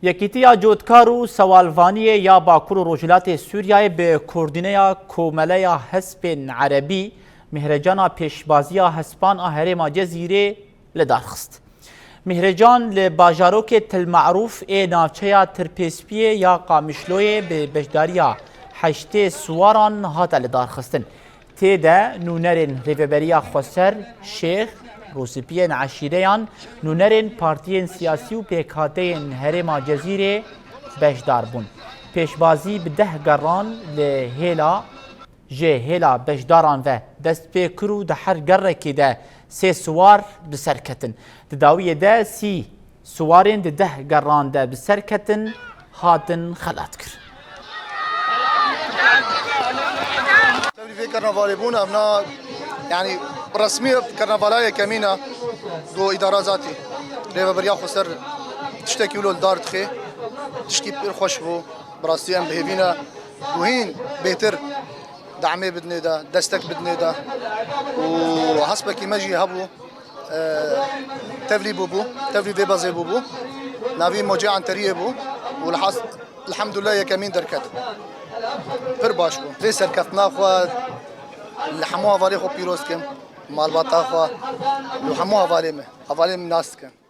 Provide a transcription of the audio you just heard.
یکیتیا جودکار و سوالوانی یا باکور و روجلات سوریای به کوردینه کومله حسب عربی مهرجان پیشبازی حسبان هرم جزیره لدارخست. مهرجان لباجاروک تل معروف ناوچه ترپیسپیه یا قامشلوی به بجداریا حشت سواران هات لدارخستن. تیده نونرین ریوبریا خسر شیخ روسپیین عشیریان نونرین پارتیین سیاسی و پیکاتین هرم جزیره بجدار بون. پیشبازی به 10 گران لهیلا هیلا بجداران و دست پیکرو ده هر گره که ده 3 سوار بسرکتن. داویه ده 30 سوارین ده 10 گران ده بسرکتن هاتن خلات کرد. في كرنفال بون ابنا يعني رسميه كرنفالايه كمينه دو اداره ذاتي ريبا بريا خسر تشتكي له الدار تخي تشكي بير خوش بو براستي ام بهيفينا دوهين بيتر دعمي بدني ده دستك بدني ده وحسبك يمجي هبو تفلي بوبو تفلي دي بازي بوبو نافي موجع عن تريبو والحص الحمد لله يا كمين دركت پر باش بو في سرکتنا خو لحمو حوالی خو پیروز کم مال باتا خو لحمو حوالی ناس کم